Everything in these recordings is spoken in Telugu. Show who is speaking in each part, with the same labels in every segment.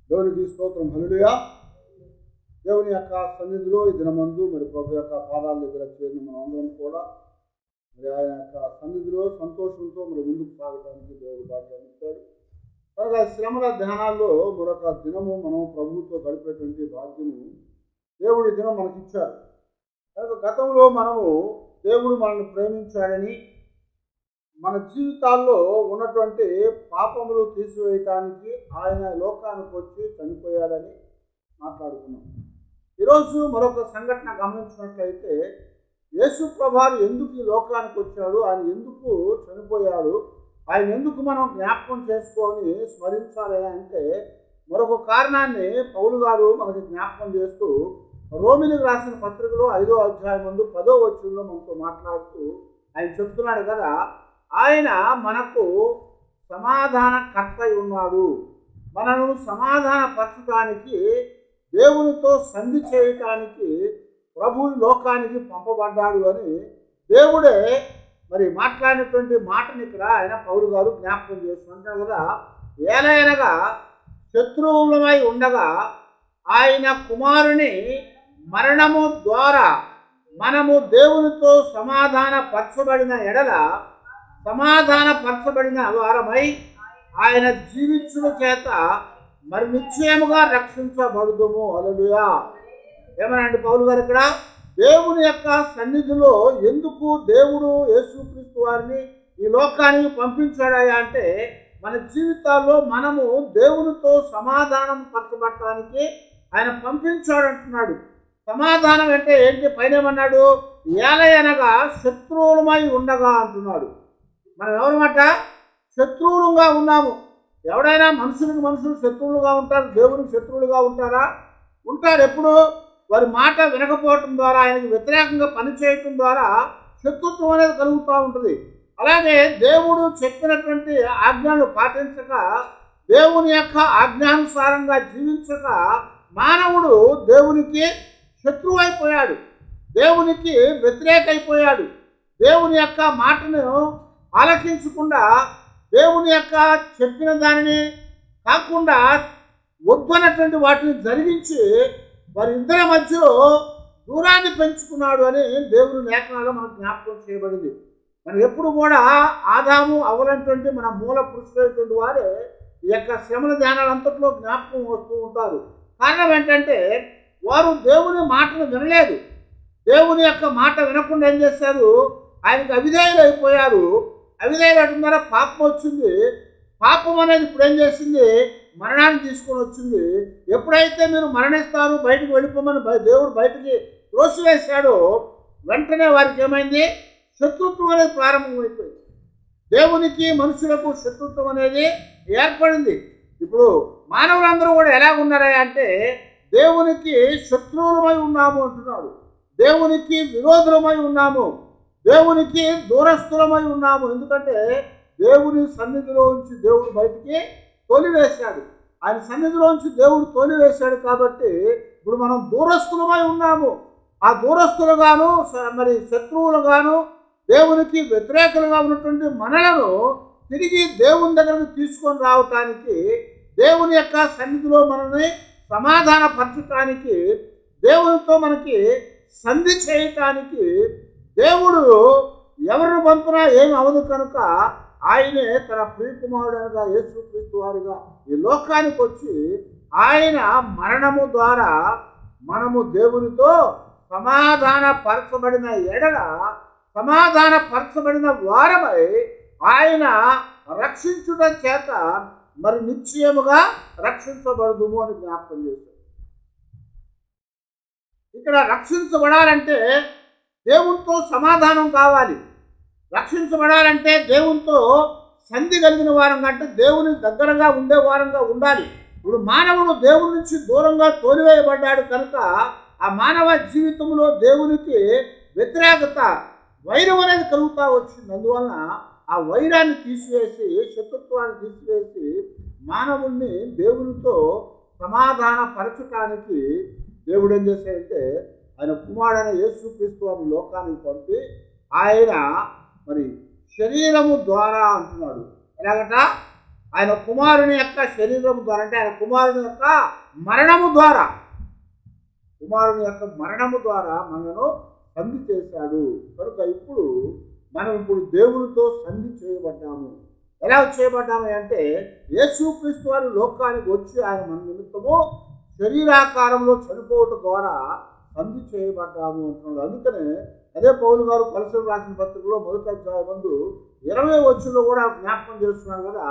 Speaker 1: దేవునికి స్తోత్రం. హల్లెలూయా. దేవుని యొక్క సన్నిధిలో ఈ దినమందు మరి ప్రభు యొక్క పాదాల దగ్గర చేరిన మనం అందరం కూడా మరి ఆయన యొక్క సన్నిధిలో సంతోషంతో మరి ముందుకు సాగడానికి దేవుడు భాగ్యాన్ని ఇచ్చాడు. కనుక శ్రమల ధ్యానాల్లో మరొక దినము మనం ప్రభువుతో గడిపేటువంటి భాగ్యము దేవుడి దినం మనకి ఇచ్చారు. కనుక గతంలో మనము దేవుడు మనల్ని ప్రేమించాడని, మన జీవితాల్లో ఉన్నటువంటి పాపములు తీసివేయటానికి ఆయన లోకానికి వచ్చి చనిపోయాడని మాట్లాడుకున్నాం. ఈరోజు మరొక సంఘటన గమనించినట్లయితే యేసు ప్రభువు ఎందుకు ఈ లోకానికి వచ్చాడు, ఆయన ఎందుకు చనిపోయాడు, ఆయన ఎందుకు మనం జ్ఞాపకం చేసుకొని స్మరించాలి అంటే మరొక కారణాన్ని పౌలు గారు మనకి జ్ఞాపకం చేస్తూ రోమిలకు రాసిన పత్రికలో 5వ అధ్యాయం ముందు 10వ వచనంలో మనతో మాట్లాడుతూ ఆయన చెప్తున్నాడు కదా, ఆయన మనకు సమాధానకర్త ఉన్నాడు, మనను సమాధానపరచడానికి దేవునితో సంధి చేయటానికి ప్రభు లోకానికి పంపబడ్డాడు అని దేవుడే మరి మాట్లాడినటువంటి మాటని ఇక్కడ ఆయన పౌలు గారు జ్ఞాపకం చేస్తుంటారు కదా. ఏలైనగా శత్రువులమై ఉండగా ఆయన కుమారుని మరణము ద్వారా మనము దేవునితో సమాధానపరచబడిన ఎడల సమాధానపరచబడిన వారమై ఆయన జీవించుట చేత మరి నిశ్చయముగా రక్షించబడుదుము. హల్లెలూయా. ఏమనండి పౌలు గారు ఇక్కడ దేవుని యొక్క సన్నిధిలో ఎందుకు దేవుడు యేసుక్రీస్తు వారిని ఈ లోకానికి పంపించాడా అంటే మన జీవితాల్లో మనము దేవునితో సమాధానం పరచబడటానికి ఆయన పంపించాడు అంటున్నాడు. సమాధానం అంటే ఏంటి? పైన ఏమన్నాడు? ఏలయనగా శత్రువులమై ఉండగా అంటున్నాడు. మనం ఎవరమాట? శత్రువులుగా ఉన్నాము. ఎవడైనా మనుషులు శత్రువులుగా ఉంటారు, దేవునికి శత్రువులుగా ఉంటారా? ఉంటారు. ఎప్పుడు? వారి మాట వినకపోవటం ద్వారా, ఆయనకు వ్యతిరేకంగా పనిచేయటం ద్వారా శత్రుత్వం అనేది కలుగుతూ ఉంటుంది. అలాగే దేవుడు చెప్పినటువంటి ఆజ్ఞలు పాటించక, దేవుని యొక్క ఆజ్ఞానుసారంగా జీవించక మానవుడు దేవునికి శత్రువు అయిపోయాడు, దేవునికి వ్యతిరేకైపోయాడు. దేవుని యొక్క మాటను ఆలకించకుండా, దేవుని యొక్క చెప్పిన దానిని కాకుండా వద్దన్నటువంటి వాటిని జరిగించి వారిద్దరి మధ్యలో దూరాన్ని పెంచుకున్నాడు అని దేవుని లేఖనాల్లో మనకు జ్ఞాపకం చేయబడింది. మనం ఎప్పుడు కూడా ఆదాము అవ్వనటువంటి మన మూల పురుషులైనటువంటి వారే ఈ యొక్క శ్రమల ధ్యానాలంతట్లో జ్ఞాపకం వస్తూ ఉంటారు. కారణం ఏంటంటే వారు దేవుని మాటను వినలేదు. దేవుని యొక్క మాట వినకుండా ఏం చేశారు? ఆయనకు అవిధేయులు అయిపోయారు. అవిధేయులు అవడం ద్వారా పాపం వచ్చింది. పాపం అనేది ఇప్పుడు ఏం చేసింది? మరణాన్ని తీసుకొని వచ్చింది. ఎప్పుడైతే మీరు మరణిస్తారు, బయటకు వెళ్ళిపోమని దేవుడు బయటికి త్రోసివేశాడో వెంటనే వారికి ఏమైంది? శత్రుత్వం అనేది ప్రారంభమైపోయింది. దేవునికి మనుషులకు శత్రుత్వం అనేది ఏర్పడింది. ఇప్పుడు మానవులందరూ కూడా ఎలాగున్నారా అంటే దేవునికి శత్రువులమై ఉన్నాము అంటున్నాడు, దేవునికి విరోధులమై ఉన్నాము, దేవునికి దూరస్థులమై ఉన్నాము. ఎందుకంటే దేవుని సన్నిధిలోంచి దేవుడు బయటికి తోలివేశాడు. ఆయన సన్నిధిలోంచి దేవుడు తోలివేశాడు కాబట్టి ఇప్పుడు మనం దూరస్థులమై ఉన్నాము. ఆ దూరస్థులుగాను మరి శత్రువులుగాను దేవునికి వ్యతిరేకులుగా ఉన్నటువంటి మనలను తిరిగి దేవుని దగ్గరకు తీసుకొని రావటానికి, దేవుని యొక్క సన్నిధిలో మనల్ని సమాధానపరచటానికి, దేవునితో మనకి సంధి చేయటానికి దేవుడు ఎవరిని పంపినా ఏమి అవదు కనుక ఆయనే తన ప్రియకుమారుడుగా యేసుక్రీస్తు వారుగా ఈ లోకానికి వచ్చి ఆయన మరణము ద్వారా మనము దేవునితో సమాధానపరచబడిన ఎడల సమాధానపరచబడిన వారమై ఆయన రక్షించుట చేత మరి నిశ్చయముగా రక్షించబడదుము అని జ్ఞాపకం చేశారు. ఇక్కడ రక్షించబడాలంటే దేవునితో సమాధానం కావాలి. రక్షించబడాలంటే దేవునితో సంధి కలిగిన వారంగా, అంటే దేవుని దగ్గరగా ఉండే వారంగా ఉండాలి. ఇప్పుడు మానవుడు దేవుని నుంచి దూరంగా తోలివేయబడ్డాడు కనుక ఆ మానవ జీవితంలో దేవునికి వ్యతిరేకత, వైరం అనేది కలుగుతూ వచ్చింది. అందువలన ఆ వైరాన్ని తీసివేసి, శత్రుత్వాన్ని తీసివేసి మానవుణ్ణి దేవునితో సమాధానపరచటానికి దేవుడు ఏం చేశాడంటే ఆయన కుమారుడైన యేసుక్రీస్తు వారిని లోకానికి పంపి ఆయన మరి శరీరము ద్వారా అంటున్నాడు. ఎలాగట? ఆయన కుమారుని యొక్క శరీరం ద్వారా, అంటే ఆయన కుమారుని యొక్క మరణము ద్వారా, కుమారుని యొక్క మరణము ద్వారా మనను సంధి చేశాడు. కనుక మనం ఇప్పుడు దేవునితో సంధి చేయబడ్డాము. ఎలా చేయబడ్డాము అంటే యేసుక్రీస్తు వారి లోకానికి వచ్చి ఆయన మన నిమిత్తము శరీరాకారంలో చనిపోవటం ద్వారా సంధి చేయబడ్డాము అంటున్నాడు. అందుకనే అదే పౌలు గారు కొలసీలకు రాసిన పత్రికలో 1వ అధ్యాయం 20వ వచనంలో కూడా జ్ఞాపకం చేస్తున్నాడు కదా,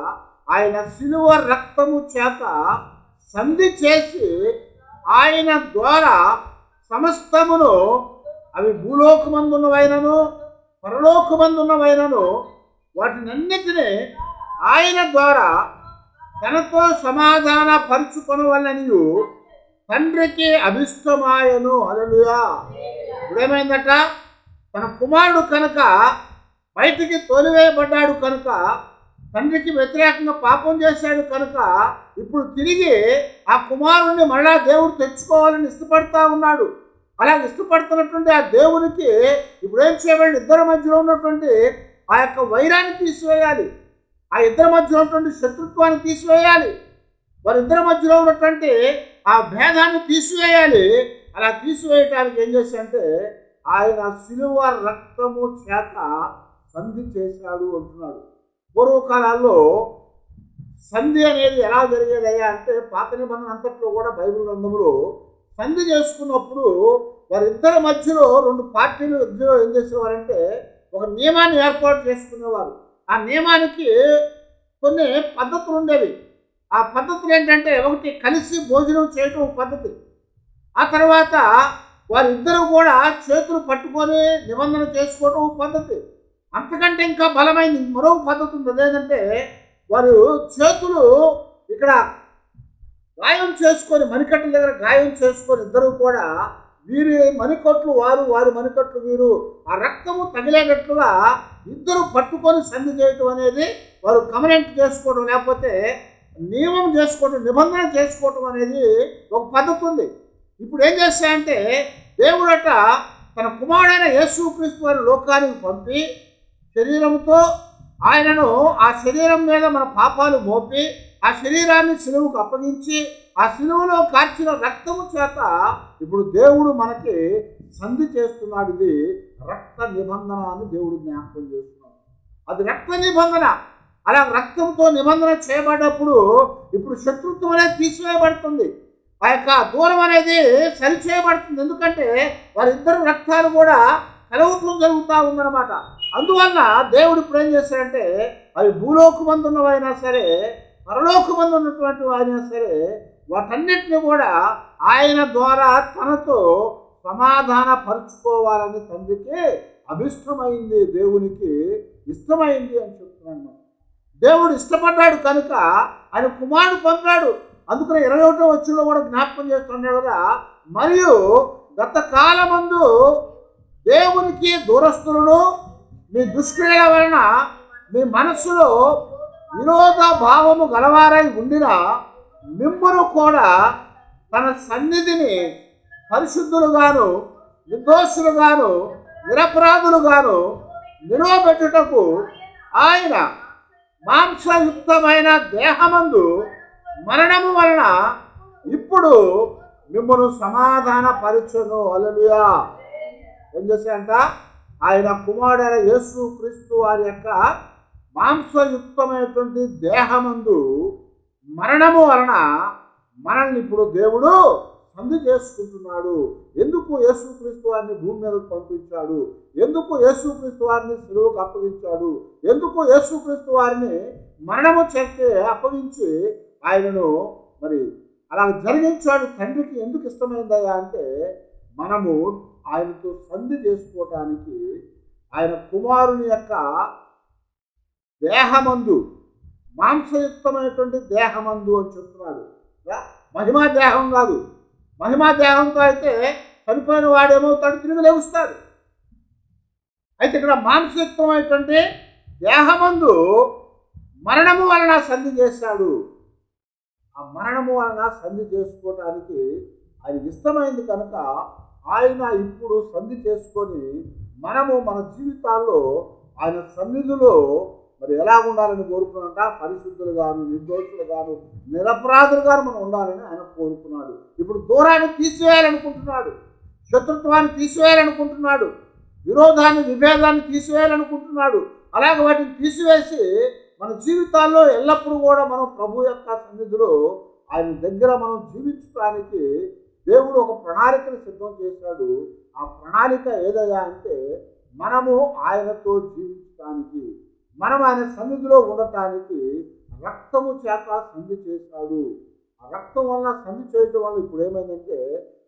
Speaker 1: ఆయన శిలువ రక్తము చేత సంధి చేసి ఆయన ద్వారా సమస్తమును, అవి భూలోకమందున్నవైనను పరలోకమందున్నవైనను వాటినన్నిటినీ ఆయన ద్వారా తనతో సమాధాన పరుచుకొనవలనియు తండ్రికి అభిష్టమాయను. హల్లెలూయా. ఇప్పుడేమైందట, తన కుమారుడు కనుక బయటికి తోలివేయబడ్డాడు కనుక, తండ్రికి వ్యతిరేకంగా పాపం చేశాడు కనుక, ఇప్పుడు తిరిగి ఆ కుమారుణ్ణి మరలా దేవుడు తెచ్చుకోవాలని ఇష్టపడతా ఉన్నాడు. అలా ఇష్టపడుతున్నటువంటి ఆ దేవునికి ఇప్పుడు ఏం చేయాలి? ఇద్దరి మధ్యలో ఉన్నటువంటి ఆ యొక్క వైరాన్ని తీసివేయాలి, ఆ ఇద్దరి మధ్యలో ఉన్నటువంటి శత్రుత్వాన్ని తీసివేయాలి, వారిద్దరి మధ్యలో ఉన్నటువంటి ఆ భేదాన్ని తీసివేయాలి. అలా తీసివేయటానికి ఏం చేశాడంటే ఆయన శిలువ రక్తము చేత సంధి చేశాడు అంటున్నాడు. పూర్వకాలాల్లో సంధి అనేది ఎలా జరిగేదయ్యా అంటే, పాత నిబంధన అంతట్లో కూడా బైబిల్ గ్రంథంలో సంధి చేసుకున్నప్పుడు వారిద్దరి మధ్యలో 2 పార్టీల మధ్యలో ఏం చేసేవారంటే ఒక నియమాన్ని ఏర్పాటు చేసుకునేవారు. ఆ నియమానికి కొన్ని పద్ధతులు ఉండేవి. ఆ పద్ధతులు ఏంటంటే, ఒకటి కలిసి భోజనం చేయటం ఒక పద్ధతి, ఆ తర్వాత వారిద్దరూ కూడా చేతులు పట్టుకొని నిబంధన చేసుకోవటం ఒక పద్ధతి, అంతకంటే ఇంకా బలమైన మరొక పద్ధతి ఉంది. అదేంటంటే వారు చేతులు ఇక్కడ గాయం చేసుకొని, మణికట్ల దగ్గర గాయం చేసుకొని ఇద్దరు కూడా వీరి మణికట్లు వారు, వారి మణికట్లు వీరు, ఆ రక్తము తగిలేటట్లుగా ఇద్దరు పట్టుకొని సంధి చేయటం అనేది వారు కమనెంట్ చేసుకోవడం, లేకపోతే నియమం చేసుకోవటం, నిబంధన చేసుకోవటం అనేది ఒక పద్ధతి ఉంది. ఇప్పుడు ఏం చేస్తాయంటే దేవుడట తన కుమారుడైన యేసుక్రీస్తు వారి లోకానికి పంపి శరీరంతో ఆయనను ఆ శరీరం మీద మన పాపాలు మోపి ఆ శరీరాన్ని సిలువకు అప్పగించి ఆ సిలువలో కార్చిన రక్తము చేత ఇప్పుడు దేవుడు మనకి సంధి చేస్తున్నాడు. ఇది రక్త నిబంధన అని దేవుడు జ్ఞాపకం చేస్తున్నాడు. అది రక్త నిబంధన. అలా రక్తంతో నిబంధన చేయబడ్డప్పుడు ఇప్పుడు శత్రుత్వం అనేది తీసివేయబడుతుంది, ఆ యొక్క దూరం అనేది సరిచేయబడుతుంది. ఎందుకంటే వారిద్దరు రక్తాలు కూడా కలవటం జరుగుతూ ఉందన్నమాట. అందువల్ల దేవుడు ఇప్పుడు ఏం చేశాడంటే అవి భూలోకమందున్నవైనా సరే పరలోకమందు ఉన్నటువంటి అయినా సరే వాటన్నిటిని కూడా ఆయన ద్వారా తనతో సమాధాన పరుచుకోవాలని తండ్రికి అభిష్టమైంది, దేవునికి ఇష్టమైంది అని చెప్తున్నాను. దేవుడు ఇష్టపడ్డాడు కనుక ఆయన కుమారుడు పంపాడు. అందుకని 21వ వచనంలో కూడా జ్ఞాపకం చేస్తున్నాడు కదా, మరియు గత కాలమందు దేవునికి దూరస్తులను మీ దుష్క్రియల వలన మీ మనస్సులో విరోధ భావము గలవారై ఉండిన మిమ్మును కూడా తన సన్నిధిని పరిశుద్ధులుగాను నిర్దోషులుగాను నిరపరాధులుగాను నిలవబెట్టుటకు ఆయన మాంసయుక్తమైన దేహమందు మరణము వలన ఇప్పుడు మిమ్మల్ని సమాధాన పరచును. హల్లెలూయా. ఏం చేశాడంట, ఆయన కుమారుడైన యేసుక్రీస్తు వారి యొక్క మాంసయుక్తమైనటువంటి దేహమందు మరణము వలన మనల్ని ఇప్పుడు దేవుడు సంధి చేసుకుంటున్నాడు. ఎందుకు యేసుక్రీస్తు వారిని భూమి మీదకు పంపించాడు, ఎందుకు యేసుక్రీస్తు వారిని సిలువకు అప్పగించాడు, ఎందుకు యేసుక్రీస్తు వారిని మరణము చేస్తే అప్పగించి ఆయనను మరి అలా జరిగించాడు. తండ్రికి ఎందుకు ఇష్టమైందయ్యా అంటే మనము ఆయనతో సంధి చేసుకోవటానికి ఆయన కుమారుని యొక్క దేహమందు, మాంసయుక్తమైనటువంటి దేహమందు అని చెప్తున్నాడు. మహిమా దేహం కాదు. మహిమా దేహంతో అయితే చనిపోయిన వాడు ఏమవుతాడు, తిరిగి లేవుస్తాడు. అయితే ఇక్కడ మాంసయుక్తమైనటువంటి దేహమందు మరణము వలన సంధి చేశాడు. ఆ మరణము వలన సంధి చేసుకోవటానికి ఆయన ఇష్టమైంది కనుక ఆయన ఇప్పుడు సంధి చేసుకొని మనము మన జీవితాల్లో ఆయన సన్నిధిలో మరి ఎలా ఉండాలని కోరుకున్నాడంట? పరిశుద్ధులు గాను, నిర్దోషులు గాను, నిరపరాధులు గాను మనం ఉండాలని ఆయన కోరుకున్నాడు. ఇప్పుడు దూరాన్ని తీసివేయాలనుకుంటున్నాడు, శత్రుత్వాన్ని తీసివేయాలనుకుంటున్నాడు, విరోధాన్ని విభేదాన్ని తీసివేయాలనుకుంటున్నాడు. అలాగే వాటిని తీసివేసి మన జీవితాల్లో ఎల్లప్పుడూ కూడా మనం ప్రభు యొక్క సన్నిధిలో ఆయన దగ్గర మనం జీవించడానికి దేవుడు ఒక ప్రణాళికను సిద్ధం చేశాడు. ఆ ప్రణాళిక ఏదయ్యా అంటే మనము ఆయనతో జీవించడానికి, మనం ఆయన సన్నిధిలో ఉండటానికి రక్తము చేత సంధి చేశాడు. ఆ రక్తం వలన సంధి చేయటం వల్ల ఇప్పుడు ఏమైందంటే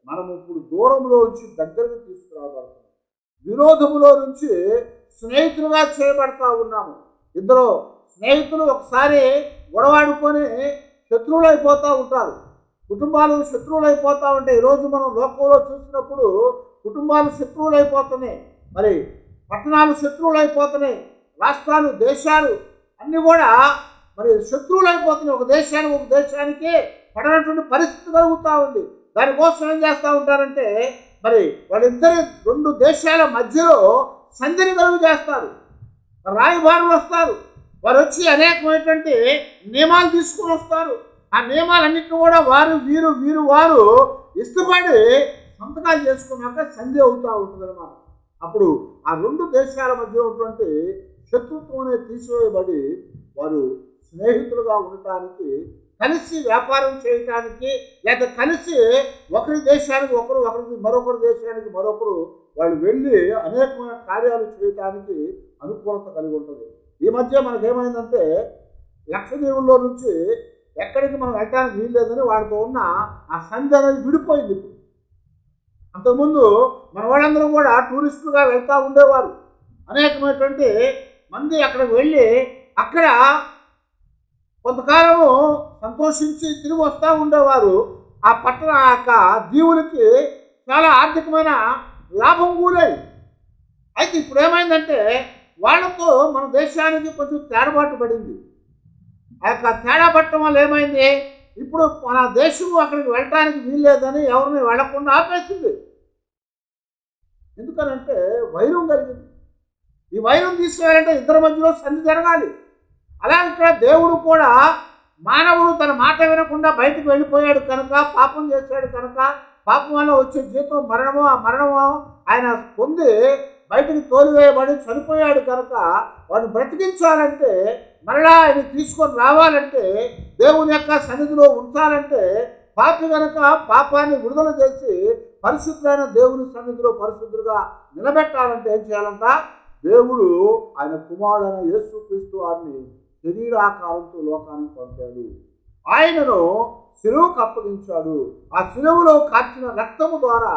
Speaker 1: మనము ఇప్పుడు దూరంలో నుంచి దగ్గరకు తీసుకురాబడతాం, విరోధములో నుంచి స్నేహితులుగా చేయబడతా ఉన్నాము. ఇద్దరు స్నేహితులు ఒకసారి గొడవాడుకొని శత్రువులు అయిపోతూ ఉంటారు, కుటుంబాలు శత్రువులు అయిపోతూ ఉంటాయి. ఈరోజు మనం లోకంలో చూసినప్పుడు కుటుంబాలు శత్రువులు అయిపోతున్నాయి, మరి పట్టణాలు శత్రువులు అయిపోతున్నాయి, రాష్ట్రాలు దేశాలు అన్నీ కూడా మరి శత్రువులు అయిపోతున్నాయి. ఒక దేశానికి పడనటువంటి పరిస్థితి కలుగుతూ ఉంది. దానికోసం ఏం చేస్తూ ఉంటారంటే మరి వాళ్ళిద్దరి రెండు దేశాల మధ్యలో సంధిని కలుగు చేస్తారు. రాయబారులు వస్తారు, వారు వచ్చి అనేకమైనటువంటి నియమాలు తీసుకొని వస్తారు. ఆ నియమాలన్నింటినీ కూడా వారు ఇష్టపడి సంతకాలు చేసుకున్నాక సంధి అవుతూ ఉంటుంది అన్నమాట. అప్పుడు ఆ రెండు దేశాల మధ్య ఉన్నటువంటి శత్రుత్వం అనేది తీసివేయబడి వారు స్నేహితులుగా ఉండటానికి, కలిసి వ్యాపారం చేయటానికి, లేదా కలిసి ఒకరి దేశానికి ఒకరు, మరొకరి దేశానికి మరొకరు వాళ్ళు వెళ్ళి అనేకమైన కార్యాలు చేయటానికి అనుకూలత కలిగి ఉంటుంది. ఈ మధ్య మనకేమైందంటే లక్షద్వీపుల్లో నుంచి ఎక్కడికి మనం వెళ్ళటానికి వీల్లేదని వాడితో ఉన్న ఆ సంధి అనేది విడిపోయింది. ఇప్పుడు అంతకుముందు మన వాళ్ళందరూ కూడా టూరిస్టులుగా వెళ్తూ ఉండేవారు. అనేకమైనటువంటి మంది అక్కడికి వెళ్ళి అక్కడ కొంతకాలం సంతోషించి తిరిగి వస్తూ ఉండేవారు. ఆ పట్టణ యొక్క దీవులకి చాలా ఆర్థికమైన లాభం కూలేది. అయితే ఇప్పుడు ఏమైందంటే వాళ్ళతో మన దేశానికి కొంచెం తేడాబాటు పడింది. ఆ యొక్క తేడా పట్టడం వల్ల ఏమైంది, ఇప్పుడు మన దేశం అక్కడికి వెళ్ళటానికి వీల్లేదని ఎవరిని వెళ్లకుండా ఆపేసింది. ఎందుకనంటే వైరం కలిగింది. ఈ వైరం తీసుకెళ్ళాలంటే ఇద్దరి మధ్యలో సంధి జరగాలి. అలాగే ఇక్కడ దేవుడు కూడా మానవుడు తన మాట వినకుండా బయటకు వెళ్ళిపోయాడు కనుక, పాపం చేశాడు కనుక, పాపం వల్ల వచ్చే జీతం మరణము, ఆ మరణము ఆయన పొంది బయటకు తోలివేయబడి చనిపోయాడు కనుక వాడిని బ్రతికించాలంటే, మరలా ఆయన తీసుకొని రావాలంటే, దేవుని యొక్క సన్నిధిలో ఉంచాలంటే, పాపి కనుక పాపాన్ని విడుదల చేసి పరిశుద్ధమైన దేవుని సన్నిధిలో పరిశుద్ధులుగా నిలబెట్టాలంటే ఏం చేయాలంట? దేవుడు ఆయన కుమారుడైన యేసుక్రీస్తు వారిని శరీరాకారంతో లోకానికి పంపాడు. ఆయనను శిలువకు అప్పగించాడు. ఆ శిలువలో కార్చిన రక్తము ద్వారా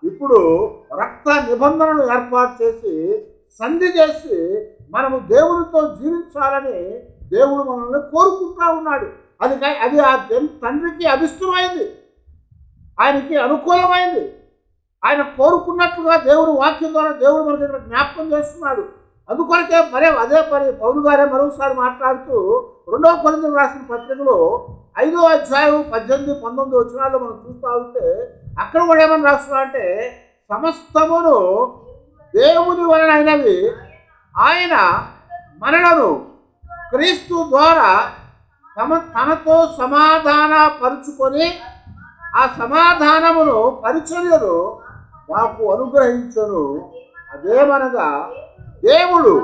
Speaker 1: ఇప్పుడు రక్త నిబంధనలు ఏర్పాటు చేసి సంధి చేసి మనము దేవునితో జీవించాలని దేవుడు మనల్ని కోరుకుంటా ఉన్నాడు. అది ఆ తండ్రికి అభిష్టమైంది, ఆయనకి అనుకూలమైంది. ఆయన కోరుకున్నట్లుగా దేవుడు వాక్యం ద్వారా దేవుడు మనకి ఇక్కడ జ్ఞాపకం చేస్తున్నాడు. అందుకొరకే అదే పౌలు గారే మరోసారి మాట్లాడుతూ 2వ కొరింథీయులకు రాసిన పత్రికలో 5వ అధ్యాయం 18, 19 వచనాల్లో మనం చూస్తూ ఉంటే అక్కడ కూడా ఏమని రాస్తున్నాడంటే, సమస్తమును దేవుని వలనైనవి, ఆయన మనలను క్రీస్తు ద్వారా తనతో సమాధాన పరుచుకొని ఆ సమాధానమును పరిచర్యను మాకు అనుగ్రహించను. అదేమనగా దేవుడు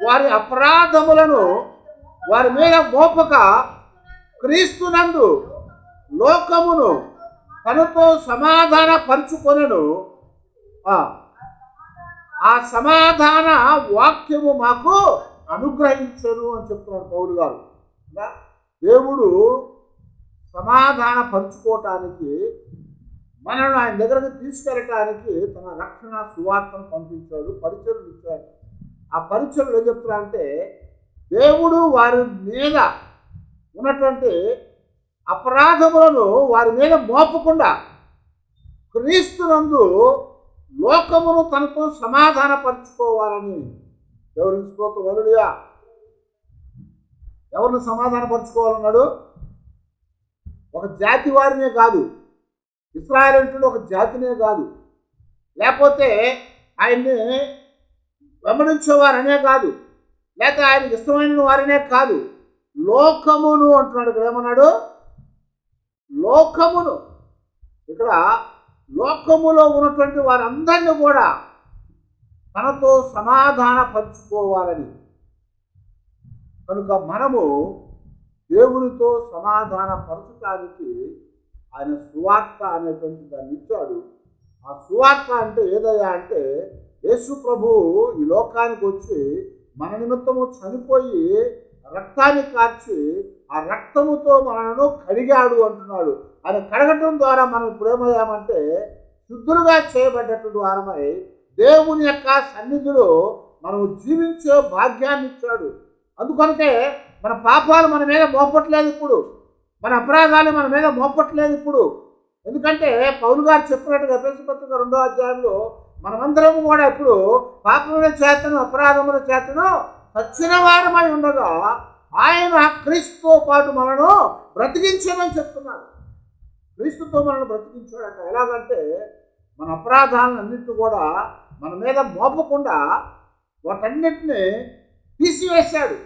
Speaker 1: వారి అపరాధములను వారి మీద మోపక క్రీస్తునందు లోకమును తనతో సమాధాన పరుచుకొనెను. ఆ సమాధాన వాక్యము మాకు అనుగ్రహించను అని చెప్తున్నాడు పౌలు గారు. దేవుడు సమాధాన పరుచుకోవటానికి, మనల్ని ఆయన దగ్గరకు తీసుకెళ్ళటానికి తన రక్షణ సువార్తను పంపించాడు, పరిచర్యలు ఇచ్చాడు. ఆ పరిచర్యలు ఏం చెప్తున్నారంటే, దేవుడు వారి మీద ఉన్నటువంటి అపరాధములను వారి మీద మోపకుండా క్రీస్తునందు లోకమును తనతో సమాధానపరుచుకోవాలని. దేవునికి స్తోత్రం, హల్లెలూయా. ఎవరిని సమాధానపరుచుకోవాలన్నాడు? ఒక జాతి వారినే కాదు, ఇశ్రాయేలీయులు ఒక జాతినే కాదు, లేకపోతే ఆయన్ని వెంబడించేవారనే కాదు, లేకపోతే ఆయనకి ఇష్టమైన వారినే కాదు, లోకమును అంటున్నాడు. ఇక్కడ ఏమన్నాడు? లోకమును. ఇక్కడ లోకములో ఉన్నటువంటి వారందరినీ కూడా తనతో సమాధానపరుచుకోవాలని. కనుక మనము దేవునితో సమాధానపరచడానికి ఆయన సువార్త అనేటువంటి దాన్ని ఇచ్చాడు. ఆ సువార్త అంటే ఏదయ్యా అంటే, యేసు ప్రభువు ఈ లోకానికి వచ్చి మన నిమిత్తము చనిపోయి రక్తాన్ని కార్చి ఆ రక్తముతో మనను కడిగాడు అంటున్నాడు. ఆయన కడగటం ద్వారా మనం ఇప్పుడు ఏమయ్యామంటే శుద్ధులుగా చేయబడ్డటువంటి వారమై దేవుని యొక్క సన్నిధిలో మనం జీవించే భాగ్యాన్ని ఇచ్చాడు. అందుకనికే మన పాపాలు మన మీద మోపట్లేదు ఇప్పుడు, మన అపరాధాలు మన మీద మోపట్లేదు ఇప్పుడు. ఎందుకంటే పౌలు గారు చెప్పినట్టుగా ఎఫెసీ పత్రిక 2వ అధ్యాయంలో మనమందరం కూడా ఇప్పుడు పాపముల చేతను అపరాధముల చేతను చచ్చిన వారమై ఉండగా ఆయన క్రీస్తుతో పాటు మనను బ్రతికించామని చెప్తున్నాడు. క్రీస్తుతో మనల్ని బ్రతికించాడట. ఎలాగంటే మన అపరాధాలన్నింటినీ కూడా మన మీద మోపకుండా వాటన్నిటిని తీసివేశాడు.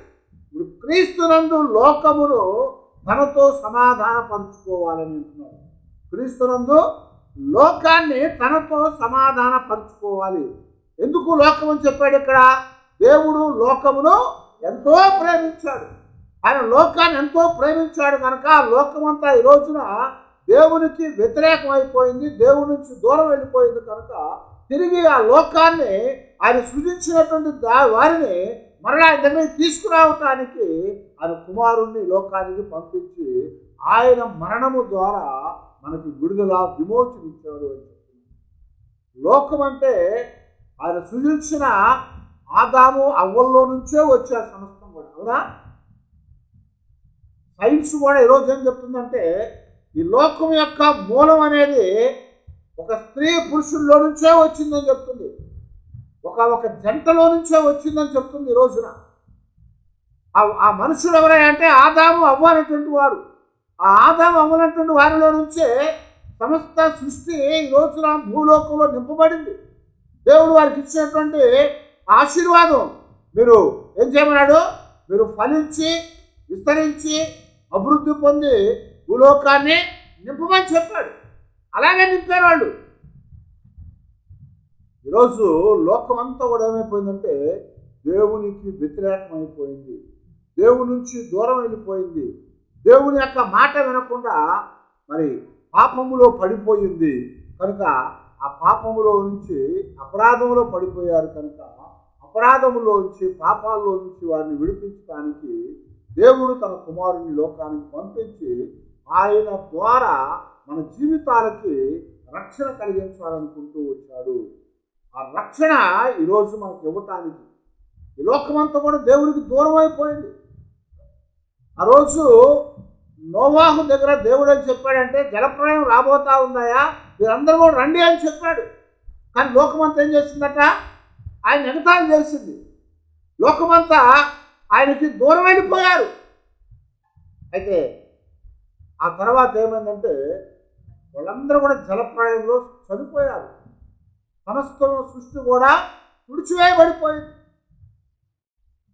Speaker 1: ఇప్పుడు క్రీస్తునందు లోకమును తనతో సమాధానపరుచుకోవాలని అంటున్నాడు. క్రీస్తునందు లోకాన్ని తనతో సమాధానపరుచుకోవాలి. ఎందుకు లోకం అని చెప్పాడు ఇక్కడ? దేవుడు లోకమును ఎంతో ప్రేమించాడు. ఆయన లోకాన్ని ఎంతో ప్రేమించాడు కనుక ఆ లోకమంతా ఈ రోజున దేవునికి వ్యతిరేకం అయిపోయింది, దేవుడి నుంచి దూరం వెళ్ళిపోయింది. కనుక తిరిగి ఆ లోకాన్ని ఆయన సృజించినటువంటి వారిని మరలా ఆయన దగ్గరికి తీసుకురావటానికి ఆయన కుమారుణ్ణి లోకానికి పంపించి ఆయన మరణము ద్వారా మనకి విడుదల విమోచన ఇచ్చాడు అని చెప్తున్నాడు. లోకం అంటే ఆయన సృజించిన ఆదాము అవ్వల్లో నుంచే వచ్చే సమస్తం కూడా. అవునా? సైన్స్ కూడా ఈరోజు ఏం చెప్తుందంటే ఈ లోకం యొక్క మూలం అనేది ఒక స్త్రీ పురుషుల్లో నుంచే వచ్చిందని చెప్తుంది, ఒక జంటలో నుంచే వచ్చిందని చెప్తుంది ఈ రోజున. ఆ మనుషులు ఎవరంటే ఆదాము అవ్వ అనేటువంటి వారు. ఆ ఆదాము అవ్వనటువంటి వారిలో నుంచే సమస్త సృష్టి ఈ రోజున భూలోకంలో నింపబడింది. దేవుడు వారికి ఇచ్చినటువంటి ఆశీర్వాదం, మీరు ఏం చేయమన్నాడు? మీరు ఫలించి విస్తరించి అభివృద్ధి పొంది భూలోకాన్ని నింపమని చెప్పాడు. అలాగే నింపారు వాళ్ళు. ఈరోజు లోకమంతా కూడా ఏమైపోయిందంటే దేవునికి వ్యతిరేకమైపోయింది, దేవుని నుంచి దూరం వెళ్ళిపోయింది, దేవుని యొక్క మాట వినకుండా మరి పాపములో పడిపోయింది. కనుక ఆ పాపములో నుంచి అపరాధములో పడిపోయారు. కనుక అపరాధములో నుంచి పాపాల్లో నుంచి వారిని విడిపించడానికి దేవుడు తన కుమారుని లోకానికి పంపించి ఆయన ద్వారా మన జీవితాలకి రక్షణ కలిగించాలనుకుంటూ వచ్చాడు. ఆ రక్షణ ఈరోజు మనకు ఇవ్వటానికి ఈ లోకమంతా కూడా దేవుడికి దూరం అయిపోయింది. ఆ రోజు నోవాహు దగ్గర దేవుడు అని చెప్పాడంటే జలప్రళయం రాబోతా ఉందాయా, మీరందరూ కూడా రండి అని చెప్పాడు. కానీ లోకమంతా ఏం చేసిందట? ఆయన ఎగతాళి చేసింది. లోకమంతా ఆయనకి దూరం వెళ్ళిపోయారు. అయితే ఆ తర్వాత ఏమైందంటే వాళ్ళందరూ కూడా జలప్రళయంలో చనిపోయారు. సమస్త సృష్టి కూడా తుడిచివేయబడిపోయింది.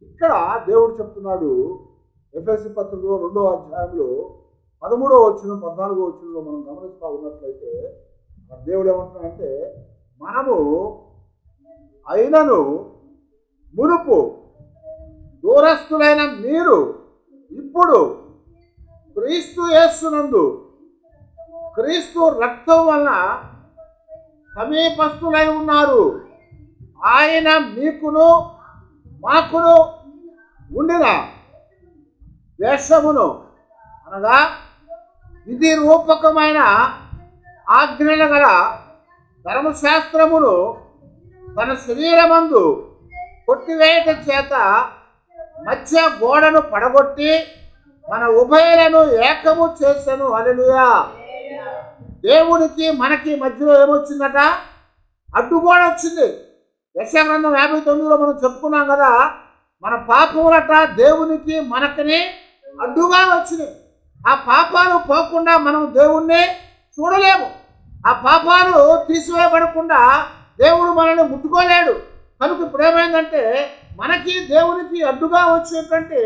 Speaker 1: ఇక్కడ దేవుడు చెప్తున్నాడు ఎఫెసీ పత్రికలో 2వ అధ్యాయంలో 13వ వచనం 14వ వచనంలో మనం గమనిస్తూ ఉన్నట్లయితే దేవుడు ఏమంటున్నాడంటే, మనము అయినను మునుపు దూరస్తులైన మీరు ఇప్పుడు క్రీస్తు యేసునందు క్రీస్తు రక్తం వలన సమీపస్తులై ఉన్నారు. ఆయన మీకును మాకును ఉండిన దేశమును అనగా విధి రూపకమైన ఆజ్ఞల గల ధర్మశాస్త్రమును తన శరీరమందు కొట్టివేయట చేత మధ్య గోడను పడగొట్టి మన ఉభయులను ఏకము చేసెను. హల్లెలూయా. దేవునికి మనకి మధ్యలో ఏమొచ్చిందట? అడ్డుగోడ వచ్చింది. యెషయా గ్రంథం 59లో మనం చెప్పుకున్నాం కదా, మన పాపములట దేవునికి మనకని అడ్డుగా వచ్చినాయి. ఆ పాపాలు పోకుండా మనం దేవుణ్ణి చూడలేము. ఆ పాపాలు తీసివేయబడకుండా దేవుడు మనల్ని ముట్టుకోలేడు. కనుక ఇప్పుడు ఏమైందంటే మనకి దేవునికి అడ్డుగా వచ్చేటువంటి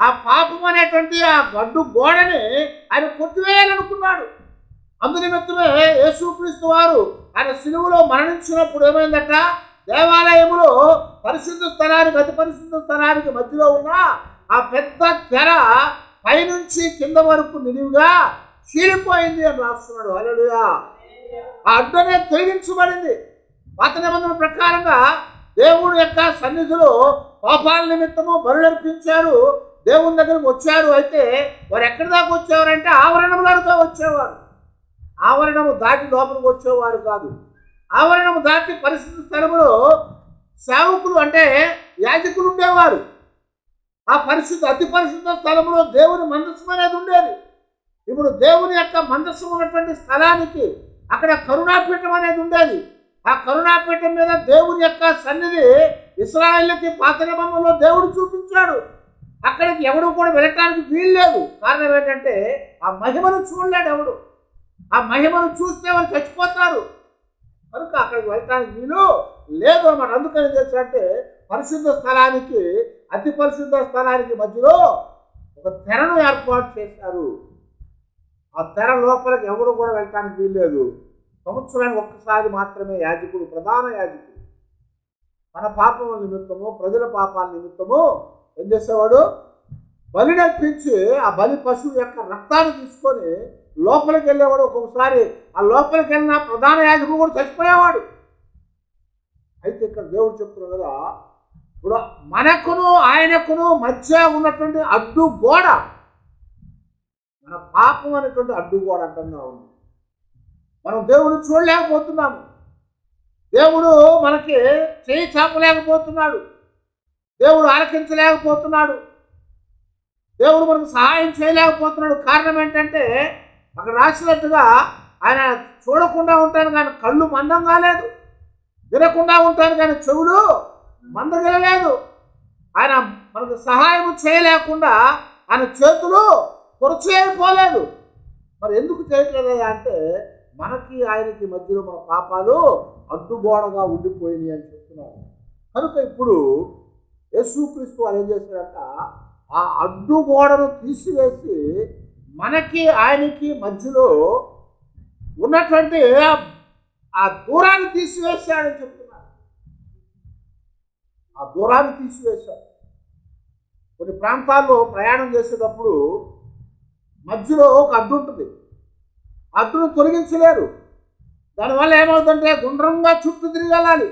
Speaker 1: ఆ పాపం అనేటువంటి ఆ గడ్డు గోడని ఆయన కొట్టివేయాలనుకున్నాడు. అందునిమిత్తమే యేసుక్రీస్తు వారు ఆయన సిలువలో మరణించినప్పుడు ఏమైందట, దేవాలయములో పరిశుద్ధ స్థలానికి అతి పరిశుద్ధ స్థలానికి మధ్యలో ఉన్న ఆ పెద్ద తెర పైనుంచి కింద వరకు నిలువుగా చీలిపోయింది అని రాస్తున్నాడు. హల్లెలూయా. ఆ అడ్డు అనేది తొలగించబడింది. పాత నిబంధన ప్రకారంగా దేవుడి యొక్క సన్నిధిలో పాపాల నిమిత్తము బలులర్పించారు, దేవుని దగ్గరకు వచ్చారు. అయితే వారు ఎక్కడి దాకా వచ్చేవారంటే ఆవరణములతో వచ్చేవారు. ఆవరణము దాటి లోపలికి వచ్చేవారు కాదు. ఆవరణము దాటి పరిశుద్ధ స్థలములో సేవకులు అంటే యాజకులు ఉండేవారు. ఆ పరిశుద్ధ అతి పరిశుద్ధ స్థలంలో దేవుని మందస్సం అనేది ఉండేది. ఇప్పుడు దేవుని యొక్క మందస్సం ఉన్నటువంటి స్థలానికి అక్కడ కరుణాపీఠం అనేది ఉండేది. ఆ కరుణాపీఠం మీద దేవుని యొక్క సన్నిధి ఇశ్రాయేలుకి పాత నిబంధనలో దేవుడు చూపించాడు. అక్కడికి ఎవడు కూడా వెళ్ళటానికి వీల్లేదు. కారణం ఏంటంటే ఆ మహిమను చూడలేడు ఎవడు. ఆ మహిమను చూస్తే వాళ్ళు చచ్చిపోతారు. కనుక అక్కడికి వెళ్ళటానికి వీలు లేదు అన్నమాట. అందుకని చేశారంటే పరిశుద్ధ స్థలానికి అతి పరిశుద్ధ స్థలానికి మధ్యలో ఒక తెరను ఏర్పాటు చేశారు. ఆ తెర లోపలికి ఎవడు కూడా వెళ్ళటానికి వీల్లేదు. సంవత్సరానికి ఒక్కసారి మాత్రమే యాజకుడు, ప్రధాన యాజకుడు మన పాపముల నిమిత్తము, ప్రజల పాపాల నిమిత్తము ఏం చేసేవాడు, బలి నర్పించి ఆ బలి పశువు యొక్క రక్తాన్ని తీసుకొని లోపలికి వెళ్ళేవాడు. ఒక్కొక్కసారి ఆ లోపలికి వెళ్ళిన ప్రధాన యాజకుడు కూడా చచ్చిపోయేవాడు. అయితే ఇక్కడ దేవుడు చెప్తున్నాడు కదా, ఇప్పుడు మనకును ఆయనకును మధ్య ఉన్నటువంటి అడ్డు గోడ, మన పాపం అనేటువంటి అడ్డు గోడ అడ్డంగా ఉంది. మనం దేవుడు చూడలేకపోతున్నాము. దేవుడు మనకి చేయి చాపలేకపోతున్నాడు. దేవుడు ఆలకించలేకపోతున్నాడు. దేవుడు మనకు సహాయం చేయలేకపోతున్నాడు. కారణం ఏంటంటే అక్కడ రాసినట్టుగా ఆయన చూడకుండా ఉంటాను కానీ కళ్ళు మందం కాలేదు, వినకుండా ఉంటాను కానీ చెవులు మందగలలేదు. ఆయన మనకు సహాయం చేయలేకుండా ఆయన చేతులు కొరచేయకపోలేదు. మరి ఎందుకు చేయట్లేదయ్యా అంటే మనకి ఆయనకి మధ్యలో మన పాపాలు అడ్డుగోడగా ఉండిపోయినాయి అని చెప్తున్నారు. కనుక ఇప్పుడు యేసుక్రీస్తు వారు ఏం చేశారంట, ఆ అడ్డుగోడను తీసివేసి మనకి ఆయనకి మధ్యలో ఉన్నటువంటి ఆ దూరాన్ని తీసివేశాడని చెప్తున్నారు. ఆ దూరాన్ని తీసివేశాడు. కొన్ని ప్రాంతాల్లో ప్రయాణం చేసేటప్పుడు మధ్యలో ఒక అడ్డు ఉంటుంది. అడ్డును తొలగించలేరు. దానివల్ల ఏమవుతుందంటే గుండ్రంగా చుట్టూ తిరిగి వెళ్ళాలి.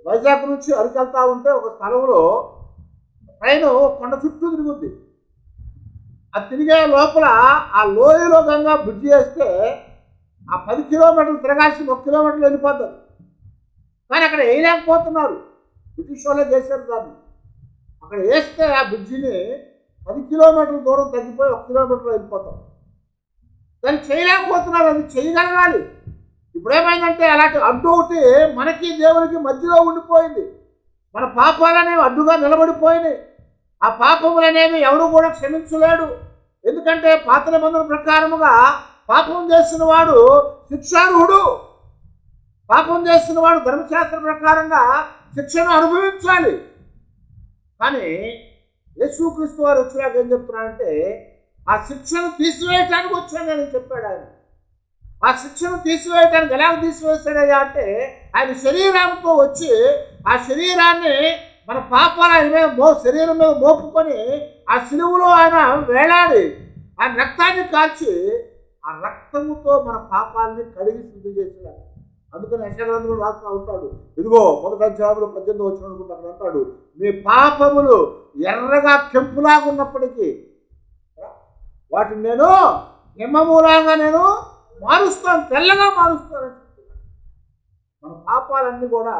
Speaker 1: వైజాగ్ నుంచి అరకు వెళ్తా ఉంటే ఒక స్థలంలో ట్రైన్ కొండ చుట్టూ తిరుగుద్ది. అది తిరిగే లోపల ఆ లోయలో గంగా బ్రిడ్జి వేస్తే ఆ 10 కిలోమీటర్లు తిరగాల్సి 1 కిలోమీటర్లు వెళ్ళిపోతుంది. కానీ అక్కడ వేయలేకపోతున్నారు. బ్రిటిష్ వాళ్ళే చేశారు దాన్ని. అక్కడ వేస్తే ఆ బ్రిడ్జిని 10 కిలోమీటర్ల దూరం తగ్గిపోయి 1 కిలోమీటర్లో వెళ్ళిపోతాం. దాన్ని చేయలేకపోతున్నారు. అది చేయగలగాలి. ఇప్పుడు ఏమైందంటే అలాంటి అడ్డు ఒకటి మనకి దేవునికి మధ్యలో ఉండిపోయింది. మన పాపాలనేవి అడ్డుగా నిలబడిపోయినాయి. ఆ పాపములు అనేవి ఎవరు కూడా క్షమించలేడు. ఎందుకంటే పాత నిబంధన ప్రకారముగా పాపం చేసిన వాడు శిక్షార్హుడు. పాపం చేసిన వాడు ధర్మశాస్త్ర ప్రకారంగా శిక్షను అనుభవించాలి. కానీ యేసుక్రీస్తు వారు వచ్చినాక ఏం చెప్తున్నారంటే ఆ శిక్షను తీసివేయటానికి వచ్చాను నేను చెప్పాడు ఆయన. ఆ శిక్షను తీసివేయటానికి ఎలా తీసివేశాడయ్యా అంటే ఆయన శరీరంతో వచ్చి ఆ శరీరాన్ని మన పాపాల శరీరం మీద మోపుకొని ఆ సిలువలో ఆయన వేలాడి ఆ రక్తాన్ని కాల్చి ఆ రక్తముతో మన పాపాలని కడిగి శుద్ధి చేశాడు. అందుకని యెషయా రాస్తూ ఉంటాడు, ఇదిగో 1వ అధ్యాయంలో 18వ వచనం అనుకుంటా అక్కడ అంటాడు, మీ పాపములు ఎర్రగా కెంపులాగా ఉన్నప్పటికీ వాటిని నేను హిమములాగా నేను మారుస్తాను, తెల్లగా మారుస్తాను. మన పాపాలన్నీ కూడా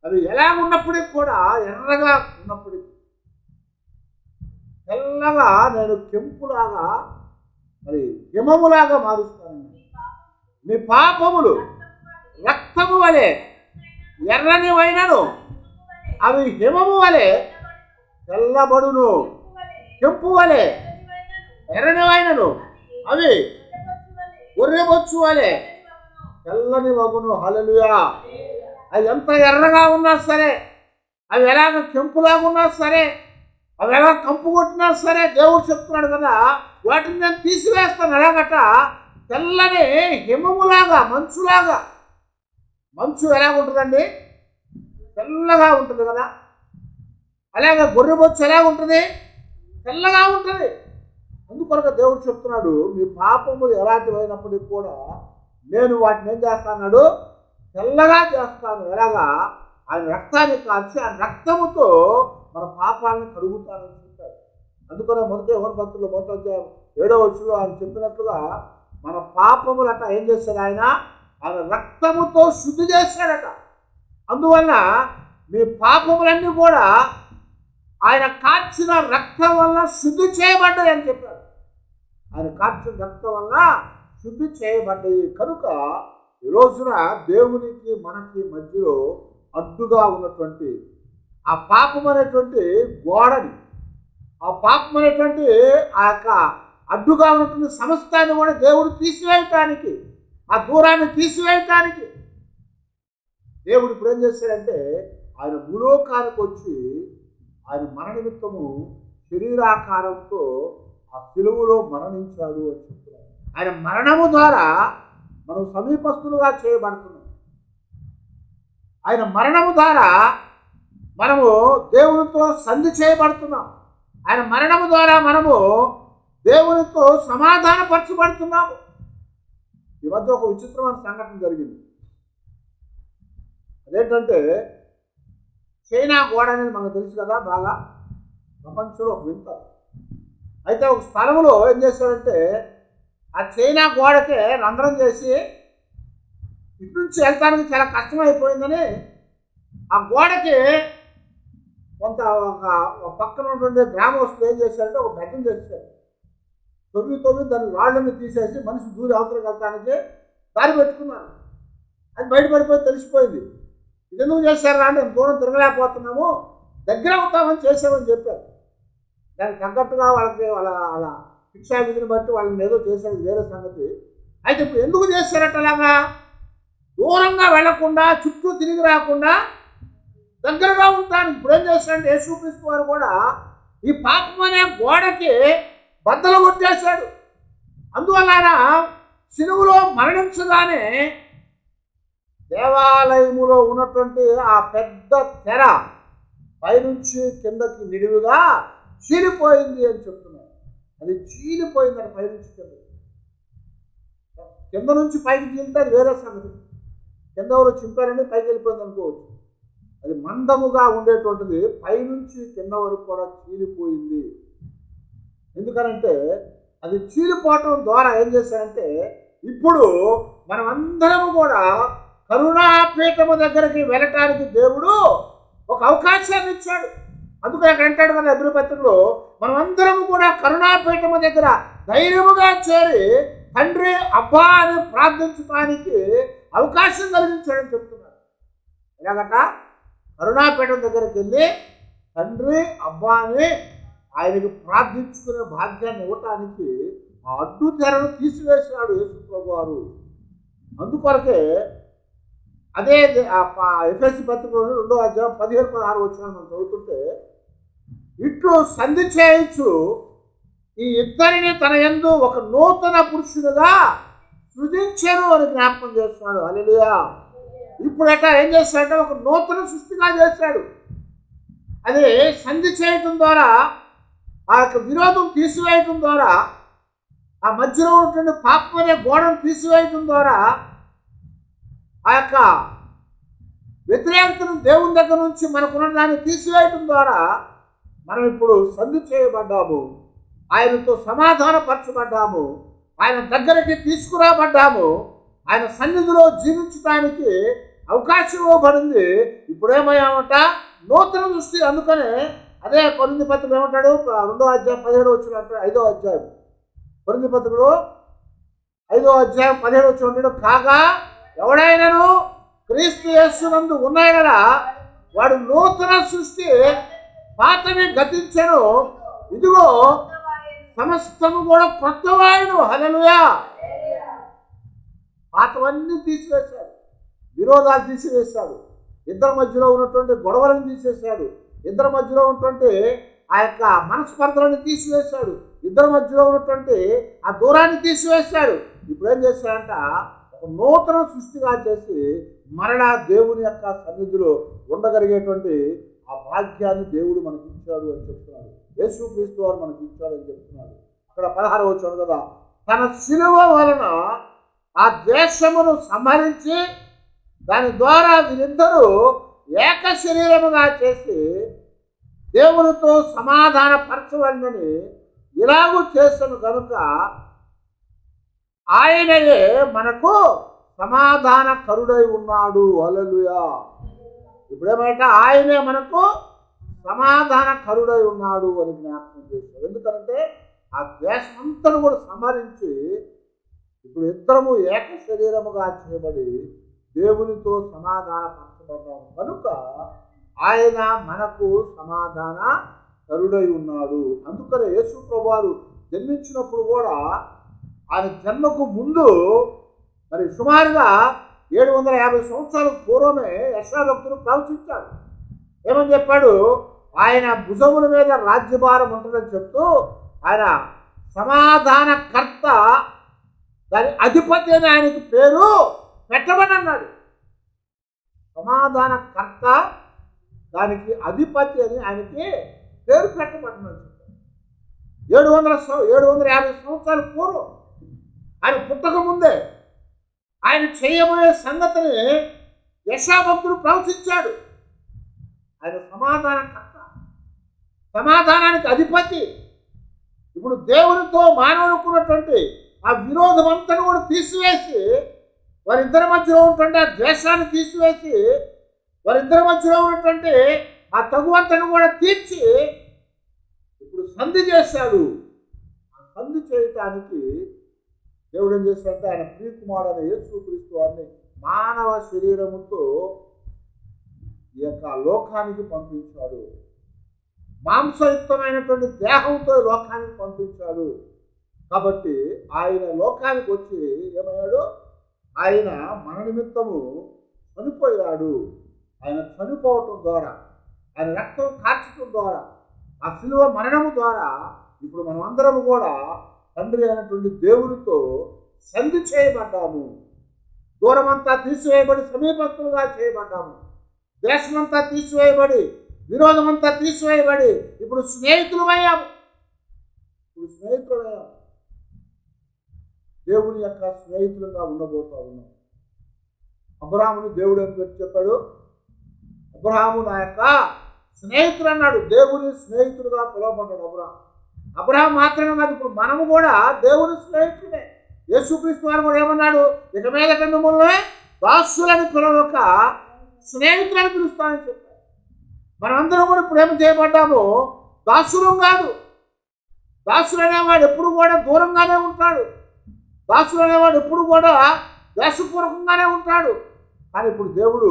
Speaker 1: అవి ఎలా ఉన్నప్పటికీ కూడా ఎర్రగా ఉన్నప్పటికీ తెల్లగా నేను కెంపులాగా మరి హిమములాగా మారుస్తాను. మీ పాపములు రక్తము వలె ఎర్రని వైనను అవి హిమము వలె తెల్లబడును, కెంపు వలె ఎర్రని వైనను అవి గొర్రెబొచ్చు వలె తెల్లని వగును. హల్లెలూయా. అది ఎంత ఎర్రగా ఉన్నా సరే, అవి ఎలాగ కెంపులాగున్నా సరే, అవి ఎలా కంపు కొట్టినా సరే దేవుడు చెప్తున్నాడు కదా, వాటిని నేను తీసివేస్తాను. ఎలాగట? తెల్లని హిమములాగా, మంచులాగా. మంచు ఎలాగుంటుందండి? తెల్లగా ఉంటుంది కదా. అలాగే గొర్రెబొచ్చు ఎలా ఉంటుంది? తెల్లగా ఉంటుంది. అందుకొరకు దేవుడు చెప్తున్నాడు, మీ పాపములు ఎలాంటివైనప్పటికీ కూడా నేను వాటిని ఏం చేస్తాడు? తెల్లగా చేస్తాను. ఎలాగా? ఆయన రక్తాన్ని కాల్చి ఆ రక్తముతో మన పాపాలను కడుగుతానని చెప్పాడు. అందుకనే మొదటి యోహాను పత్రికలో 7వ వచనంలో ఆయన చెప్పినట్లుగా మన పాపములట ఏం చేశాడు? ఆయన రక్తముతో శుద్ధి చేశాడట. అందువల్ల మీ పాపములన్నీ కూడా ఆయన కార్చిన రక్తం వల్ల శుద్ధి చేయబడ్డాయి అని చెప్పాడు. ఆయన కార్చిన రక్తం వల్ల శుద్ధి చేయబడ్డాయి. కనుక ఈ రోజున దేవునికి మనకి మధ్యలో అడ్డుగా ఉన్నటువంటి ఆ పాపం అనేటువంటి గోడని, ఆ పాపం అనేటువంటి ఆ యొక్క అడ్డుగా ఉన్నటువంటి సమస్తాన్ని కూడా దేవుడు తీసివేయటానికి, ఆ దూరాన్ని తీసివేయటానికి దేవుడు ఇప్పుడు ఏం చేశాడంటే ఆయన భూలోకానికి వచ్చి ఆయన మరణ నిమిత్తము శరీరాకారంతో ఆ సిలువలో మరణించాడు అని చెప్తున్నాడు. ఆయన మరణము ద్వారా మనం సమీపస్తులుగా చేయబడుతున్నాం. ఆయన మరణము ద్వారా మనము దేవునితో సంధి చేయబడుతున్నాం. ఆయన మరణము ద్వారా మనము దేవునితో సమాధానపరచబడుతున్నాము. ఈ మధ్య ఒక విచిత్రమైన సంఘటన జరిగింది. అదేంటంటే చైనా గోడ అనేది మనకు తెలుసు కదా, బాగా ప్రపంచంలో ఒక వింత. అయితే ఒక స్థలంలో ఏం చేశాడంటే ఆ చైనా గోడకే రంధ్రం చేసి ఇటు నుంచి వెళ్తానికి చాలా కష్టమైపోయిందని ఆ గోడకి కొంత ఒక పక్కన ఉన్నటువంటి గ్రామస్తులు ఏం చేశారంటే ఒక బెడ్డం చేశారు. 9 దాని రాళ్ళని తీసేసి మనిషి దూరి అవతలకి వెళ్తానికి దారి పెట్టుకున్నారు. అది బయటపడిపోయి తెలిసిపోయింది. ఇది ఎందుకు చేశారా అంటే దూరం తిరగలేకపోతున్నాము, దగ్గర అవుతామని చేసామని చెప్పారు. దానికి తగ్గట్టుగా వాళ్ళకి వాళ్ళ శిక్షా విధిని బట్టి వాళ్ళని ఏదో చేశారు, వేరే సంగతి. అయితే ఇప్పుడు ఎందుకు చేశారట అలాగా? దూరంగా వెళ్లకుండా, చుట్టూ తిరిగి రాకుండా దగ్గరగా ఉంటాను. ఇప్పుడు ఏం చేశాడంటే యేసుక్రీస్తు వారు కూడా ఈ పాపం అనే గోడకి బద్దలు కొట్టేశాడు. అందువల్ల ఆయన సిలువలో మరణించగానే దేవాలయములో ఉన్నటువంటి ఆ పెద్ద తెర పైనుంచి కిందకి నిడివిగా చీలిపోయింది అని చెప్తున్నారు. అది చీలిపోయిందని పైనుంచి కింద నుంచి పైకి చీలితే అది వేరే సంగతి. కింద ఎవరు చింపారని పైకి వెళ్ళిపోయింది అనుకోవచ్చు. అది మందముగా ఉండేటువంటిది పైనుంచి కింద వరకు కూడా చీలిపోయింది. ఎందుకనంటే అది చీలిపోవటం ద్వారా ఏం చేశారంటే ఇప్పుడు మనమందరము కూడా కరుణాపీఠము దగ్గరికి వెళ్ళటానికి దేవుడు ఒక అవకాశాన్ని ఇచ్చాడు. అందుకని అక్కడ అంటాడు కదా హెబ్రీ పత్రికలో, మనమందరము కూడా కరుణాపీఠము దగ్గర ధైర్యముగా చేరి తండ్రి అబ్బా అని ప్రార్థించడానికి అవకాశం కలిగించాడని చెప్తున్నాడు. ఎలాగట? కరుణాపీఠం దగ్గరికి వెళ్ళి తండ్రి అబ్బా అని ఆయనకు ప్రార్థించుకునే భాగ్యాన్ని ఇవ్వటానికి ఆ అడ్డు తెరను తీసివేశాడు యేసు ప్రభువారు. అందుకొరకే అదే ఎఫెసీ పత్రికలో 2వ అధ్యాయం 15-16 వచనాలు మనం చదువుతుంటే, ఇట్లు సంధి చేయించు ఈ ఇద్దరిని తన యందు ఒక నూతన పురుషుడుగా సృజించాను అని జ్ఞాపకం చేస్తున్నాడు. హల్లెలూయా. ఇప్పుడట ఏం చేస్తాడంటే ఒక నూతన సృష్టిగా చేశాడు. అది సంధి చేయటం ద్వారా, ఆ యొక్క విరోధం తీసివేయటం ద్వారా, ఆ మధ్యలో ఉన్నటువంటి పాపం అనే గోడను తీసివేయటం ద్వారా, ఆ యొక్క వ్యతిరేకతను దేవుని దగ్గర నుంచి మనకున్న దాన్ని తీసివేయటం ద్వారా మనం ఇప్పుడు సంధి చేయబడ్డాము, ఆయనతో సమాధానపరచబడ్డాము, ఆయన దగ్గరికి తీసుకురాబడ్డాము, ఆయన సన్నిధిలో జీవించడానికి అవకాశం ఇవ్వబడింది. ఇప్పుడేమయ్యామంట? నూతన దృష్టి. అందుకనే అదే కొరింథీ పత్రిక ఏమంటాడు? 2వ అధ్యాయం 17 వచనం అంటాడు. 5వ అధ్యాయం కొరింథీ పత్రికలో 5వ అధ్యాయం 17 వచనం అంటాడు, కాగా ఎవడైనాను క్రీస్తు యేసునందు ఉన్నాడలా వాడు నూతన సృష్టి, పాతవి గతించెను, ఇదిగో సమస్తము కూడా కొత్తవాయను. హల్లెలూయా. పాతవన్నీ తీసివేశాడు, విరోధాలు తీసివేశాడు, ఇద్దరి మధ్యలో ఉన్నటువంటి గొడవలను తీసేశాడు, ఇద్దరి మధ్యలో ఉన్నటువంటి ఆ యొక్క మనస్పర్ధలను తీసివేశాడు, ఇద్దరి మధ్యలో ఉన్నటువంటి ఆ దూరాన్ని తీసివేశాడు. ఇప్పుడు ఏం చేశాడంట, ఒక నూతన సృష్టిగా చేసి మరలా దేవుని యొక్క సన్నిధిలో ఉండగలిగేటువంటి ఆ భాగ్యాన్ని దేవుడు మనకి ఇచ్చాడు అని చెప్తున్నాడు. యేసుక్రీస్తు వారు మనకి ఇచ్చాడు అని చెప్తున్నాడు. అక్కడ 16వ వచనం కదా, తన శిలువ వలన ఆ ద్వేషమును సంహరించి దాని ద్వారా వీరిద్దరూ ఏక శరీరముగా చేసి దేవునితో సమాధానపరచవలనని ఇలాగూ చేసను కనుక ఆయనయే మనకు సమాధానకరుడై ఉన్నాడు. హల్లెలూయా. ఇప్పుడేమంటే ఆయనే మనకు సమాధానకరుడై ఉన్నాడు అని జ్ఞాపకం చేశాడు. ఎందుకంటే ఆ ద్వేషమంతను కూడా సంహరించి ఇప్పుడు ఇద్దరము ఏక శరీరముగా చేయబడి దేవునితో సమాధానపరచబడ్డాము కనుక ఆయన మనకు సమాధానకరుడై ఉన్నాడు. అందుకనే యేసు ప్రభువారు జన్మించినప్పుడు కూడా ఆయన జన్మకు ముందు మరి సుమారుగా 750 సంవత్సరాల పూర్వమే యెషయా భక్తుడు ప్రవచించాడు. ఏమని చెప్పాడు, ఆయన భుజముల మీద రాజ్యభారం ఉంటుందని చెప్తూ ఆయన సమాధానకర్త, దాని అధిపతి అని ఆయనకి పేరు పెట్టమని అన్నాడు. సమాధానకర్త, దానికి అధిపతి అని ఆయనకి పేరు పెట్టబడినని చెప్పాడు. 750 సంవత్సరాల పూర్వం ఆయన పుట్టక ముందే ఆయన చేయబోయే సంగతిని యెషయా భక్తుడు ప్రవచించాడు. ఆయన సమాధానకర్త, సమాధానానికి అధిపతి. ఇప్పుడు దేవునితో మానవునుకున్నటువంటి ఆ విరోధం అంతా కూడా తీసివేసి వారిద్దరి మధ్యలో ఉన్నటువంటి ఆ ద్వేషాన్ని తీసివేసి వారిద్దరి మధ్యలో ఉన్నటువంటి ఆ తగువంతను కూడా తీర్చి ఇప్పుడు సంధి చేశాడు. ఆ సంధి చేయటానికి దేవుడు ఏం చేశాడంటే ఆయన ప్రియకుమారుడైన యేసుక్రీస్తు వారిని మానవ శరీరముతో ఈ యొక్క లోకానికి పంపించాడు. మాంసయుక్తమైనటువంటి దేహంతో లోకానికి పంపించాడు. కాబట్టి ఆయన లోకానికి వచ్చి ఏమయ్యాడు, ఆయన మన నిమిత్తము చనిపోయాడు. ఆయన చనిపోవటం ద్వారా, ఆయన రక్తం కార్చటం ద్వారా, ఆ శిలువ మరణము ద్వారా ఇప్పుడు మనం అందరం కూడా తండ్రి అయినటువంటి దేవునితో సంధి చేయబడ్డాము. దూరమంతా తీసివేయబడి సమీపస్తులుగా చేయబడ్డాము. దేశమంతా తీసివేయబడి, విరోధమంతా తీసివేయబడి ఇప్పుడు స్నేహితులమయ్యాము. దేవుని యొక్క స్నేహితులుగా ఉండబోతా ఉన్నాం. అబ్రహాముని దేవుడు అని పెట్టి చెప్పాడు, అబ్రహాము నా యొక్క స్నేహితుడు అన్నాడు. దేవుని స్నేహితుడుగా పిలువబడ్డాడు అబ్రహాం మాత్రమే కాదు, ఇప్పుడు మనము కూడా దేవుని స్నేహితుడే. యేసుక్రీస్తు వారు కూడా ఏమన్నాడు, ఇక మీద మిమ్మల్ని దాసులని పిలవక స్నేహితులని పిలుస్తానని చెప్పారు. మనమందరం కూడా ఇప్పుడు ఏమి చేయబడ్డాము, దాసులం కాదు. దాసులు అనేవాడు ఎప్పుడు కూడా దూరంగానే ఉంటాడు. దాసులు అనేవాడు ఎప్పుడు కూడా దేశపూర్వకంగానే ఉంటాడు. కానీ ఇప్పుడు దేవుడు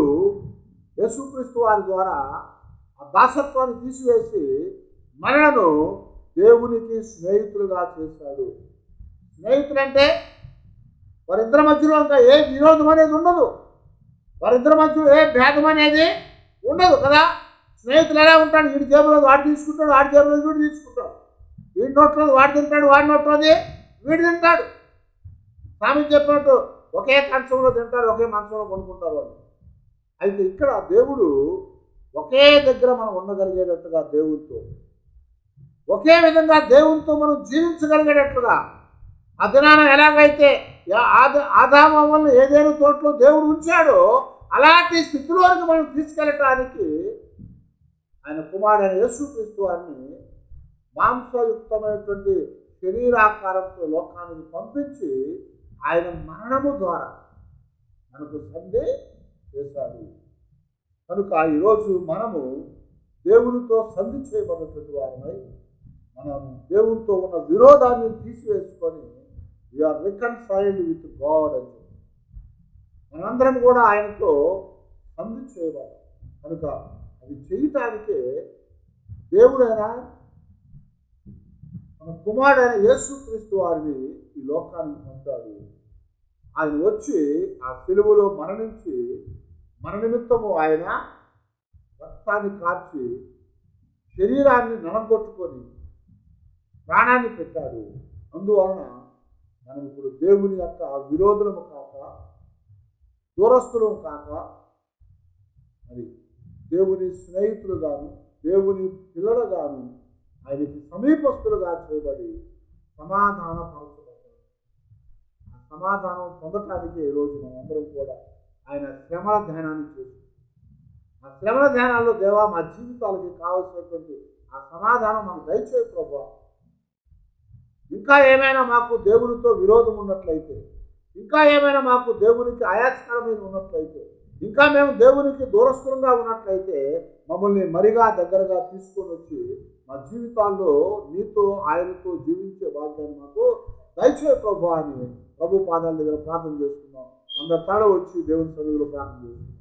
Speaker 1: యేసుక్రీస్తు వారి ద్వారా ఆ దాసత్వాన్ని తీసివేసి మనలను దేవునికి స్నేహితులుగా చేశాడు. స్నేహితులంటే వారిద్దరి మధ్యలో ఇంకా ఏ విరోధం అనేది ఉండదు, వారిద్దరి మధ్యలో ఏ భేదం అనేది ఉండదు కదా. స్నేహితులు ఎలా ఉంటాడు, వీడి జేబులో వాడు తీసుకుంటాడు, వాడి జేబులో వీడు తీసుకుంటాడు, వీడి నోట్లో వాడు తింటాడు, వాడి నోట్లోది వీడు తింటాడు. స్వామి చెప్పినట్టు ఒకే కంచంలో తింటారు, ఒకే మంచంలో కొనుక్కుంటారు వాళ్ళు. అయితే ఇక్కడ దేవుడు ఒకే దగ్గర మనం ఉండగలిగేటట్టుగా, దేవునితో ఒకే విధంగా దేవునితో మనం జీవించగలిగేటట్లుగా, ఆ దినాన ఎలాగైతే ఆదాము అవ్వలను ఏదైనా తోటలో దేవుడు ఉంచాడో అలాంటి స్థితిలోనికి మనం తీసుకెళ్ళటానికి ఆయన కుమారుడైన యేసుక్రీస్తు వారిని మాంసయుక్తమైనటువంటి శరీరాకారంతో లోకానికి పంపించి ఆయన మరణము ద్వారా మనకు సంధి చేశాడు. కనుక ఈరోజు మనము దేవునితో సంధి చేయబడినటువంటి వారమై మనం దేవునితో ఉన్న విరోధాన్ని తీసివేసుకొని వీఆర్ రికన్సైల్డ్ విత్ గాడ్ అని మనందరం కూడా ఆయనతో సంధి చేయబడాలి. కనుక అది చేయటానికే దేవుడైన మన కుమారుడైన యేసుక్రీస్తు వారిని ఈ లోకానికి పంపాడు. ఆయన వచ్చి ఆ సిలువలో మరణించి మన నిమిత్తము ఆయన రక్తాన్ని కార్చి శరీరాన్ని నలగొట్టుకొని ప్రాణాన్ని పెట్టాడు. అందువలన మనం ఇప్పుడు దేవుని యొక్క విరోధులము కాక, దూరస్తులము కాక, మరి దేవుని స్నేహితులుగాను, దేవుని పిల్లలుగాను, ఆయనకి సమీపస్తులుగా చేయబడి సమాధానపరచబడ్డారు. ఆ సమాధానం పొందటానికి ఈరోజు మనందరం కూడా ఆయన శ్రమల ధ్యానాన్ని చేస్తున్నాం. ఆ శ్రమల ధ్యానాల్లో దేవా మా జీవితాలకి కావలసినటువంటి ఆ సమాధానం మాకు దయచేయి ప్రభువా. ఇంకా ఏమైనా మాకు దేవునితో విరోధం ఉన్నట్లయితే, ఇంకా ఏమైనా మాకు దేవునికి ఆయాస్కరమైన ఉన్నట్లయితే, ఇంకా మేము దేవునికి దూరస్థులంగా ఉన్నట్లయితే మమ్మల్ని మరిగా దగ్గరగా తీసుకొని వచ్చి మా జీవితాల్లో నీతో ఆయనతో జీవించే భాగ్యాన్ని మాకు దయచేయి ప్రభువా అని ప్రభు పాదాల దగ్గర ప్రార్థన చేసుకున్నాం. అందరి తల వచ్చి దేవుని సన్నిధిలో ప్రార్థన చేసుకున్నాం.